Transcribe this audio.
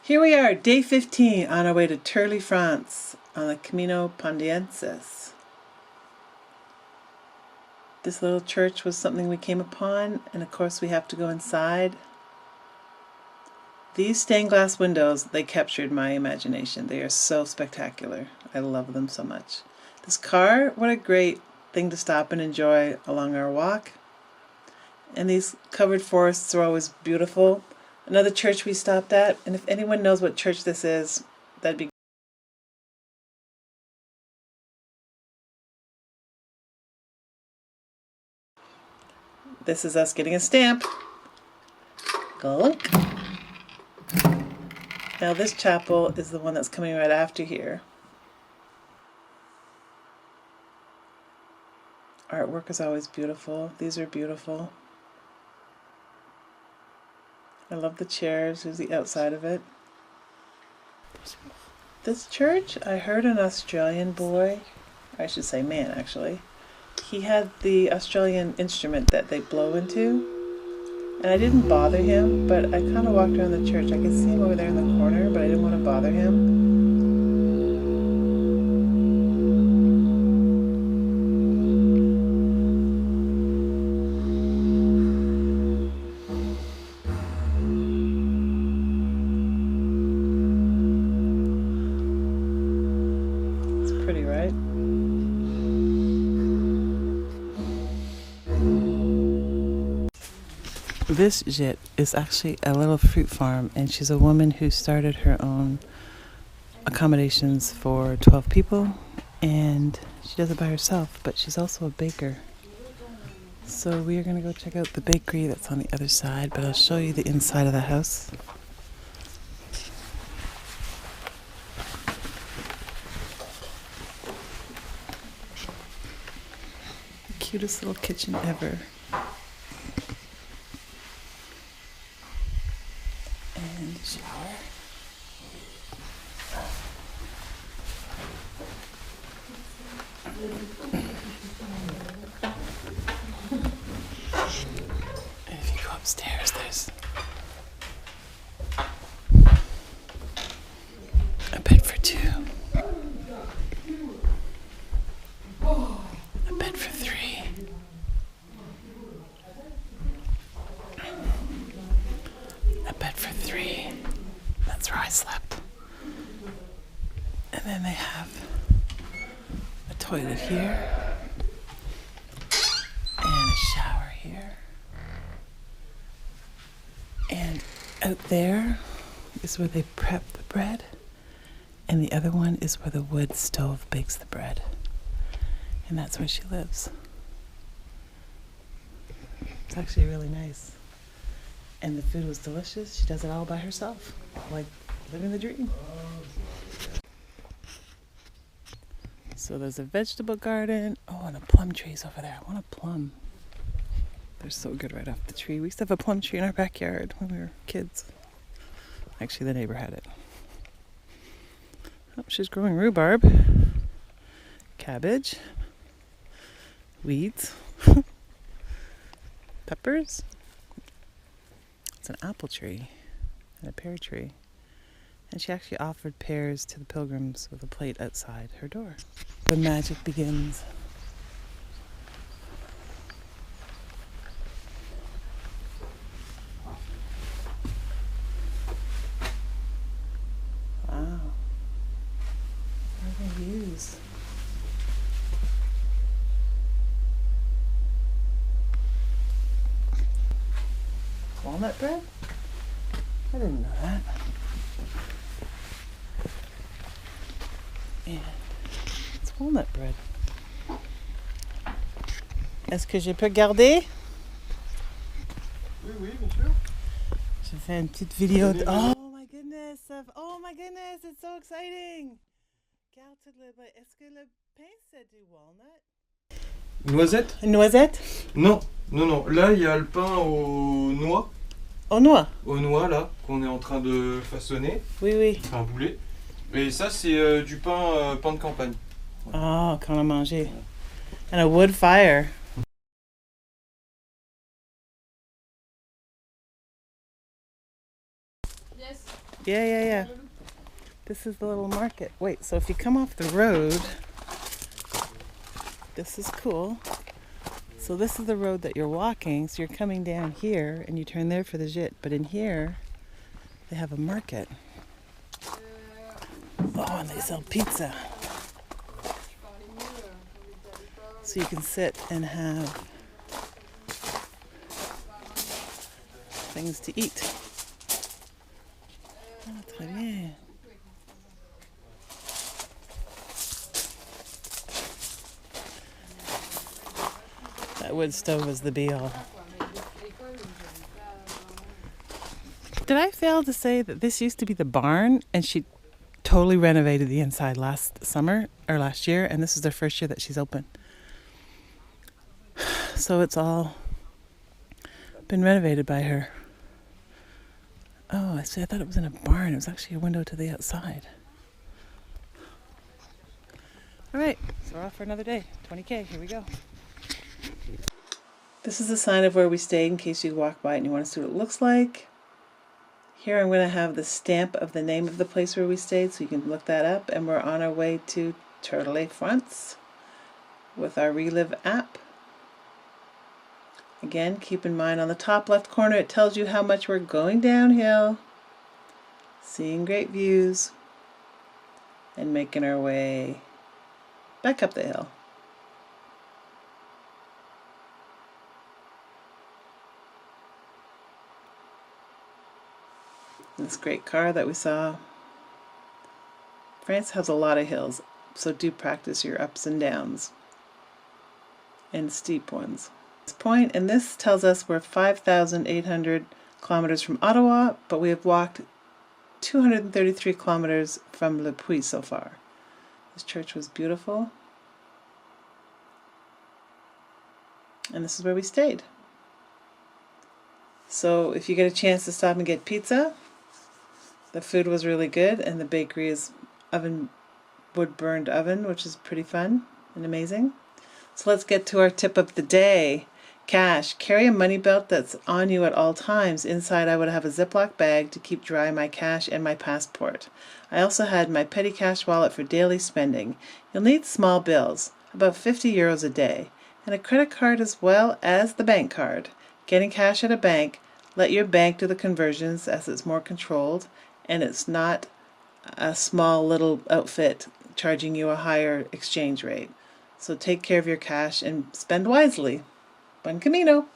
Here we are, day 15, on our way to Terly, France, on the Camino Pondiensis. This little church was something we came upon, and of course we have to go inside. These stained glass windows, they captured my imagination. They are so spectacular. I love them so much. This car, what a great thing to stop and enjoy along our walk. And these covered forests are always beautiful. Another church we stopped at, and if anyone knows what church this is, that'd be This is us getting a stamp. Gulp. Now this chapel is the one that's coming right after here. Artwork is always beautiful. These are beautiful. I love the chairs. Here's the outside of it. This church, I heard an Australian boy, I should say man actually, he had the Australian instrument that they blow into, and I didn't bother him, but I kind of walked around the church. I could see him over there in the corner, but I didn't want to bother him. It's pretty, right? This Jit is actually a little fruit farm, and she's a woman who started her own accommodations for 12 people, and she does it by herself, but she's also a baker. So we are going to go check out the bakery that's on the other side, but I'll show you the inside of the house. Cutest little kitchen ever. And shower. And if you go upstairs, there's a bed for two, a bed for three, a bed for three. That's where I slept. And then they have a toilet here and a shower here. And out there is where they prep the bread, and the other one is where the wood stove bakes the bread. And that's where she lives. It's actually really nice. And the food was delicious. She does it all by herself. Like living the dream. So there's a vegetable garden. Oh, and the plum trees over there. I want a plum. They're so good right off the tree. We used to have a plum tree in our backyard when we were kids. Actually, the neighbor had it. Oh, she's growing rhubarb, cabbage, weeds, peppers. It's an apple tree and a pear tree. And she actually offered pears to the pilgrims with a plate outside her door. The magic begins. Wow. What are they use? Walnut bread? I didn't know that. And it's walnut bread. Est-ce que je peux garder? Oui, oui, bien sûr. Je fais une petite vidéo de... Oh my goodness! Oh my goodness! It's so exciting! Garde-le. Est-ce que le pain c'est du walnut? Noisette? Une noisette? Non, non, non. Là, il y a le pain aux noix. Aux noix? Aux noix, là, qu'on est en train de façonner. Oui, oui. Enfin, bouler. Et ça, c'est du pain, pain de campagne. Oh, qu'on a mangé. And a wood fire. Yeah. This is the little market. Wait, so if you come off the road, this is cool. So this is the road that you're walking. So you're coming down here and you turn there for the jit. But in here, they have a market. Oh, and they sell pizza. So you can sit and have things to eat. Oh, très bien. That wood stove is the be-all. Did I fail to say that this used to be the barn and she totally renovated the inside last summer or last year, and this is their first year that she's open. So it's all been renovated by her. Oh, I see. I thought it was in a barn. It was actually a window to the outside. All right, so we're off for another day. 20K, here we go. This is a sign of where we stayed in case you walk by and you want to see what it looks like. Here I'm going to have the stamp of the name of the place where we stayed so you can look that up. And we're on our way to Terly, France with our Relive app. Again, keep in mind on the top left corner it tells you how much we're going downhill, seeing great views, and making our way back up the hill. This great car that we saw. France has a lot of hills, so do practice your ups and downs and steep ones. And this tells us we're 5,800 kilometers from Ottawa, but we have walked 233 kilometers from Le Puy so far. This church was beautiful, and this is where we stayed. So if you get a chance to stop and get pizza, the food was really good, and the bakery is wood-burned oven, which is pretty fun and amazing. So let's get to our tip of the day. Cash. Carry a money belt that's on you at all times. Inside I would have a Ziploc bag to keep dry my cash and my passport. I also had my petty cash wallet for daily spending. You'll need small bills, about 50 euros a day, and a credit card as well as the bank card. Getting cash at a bank, let your bank do the conversions as it's more controlled, and it's not a small little outfit charging you a higher exchange rate. So take care of your cash and spend wisely. Buen Camino!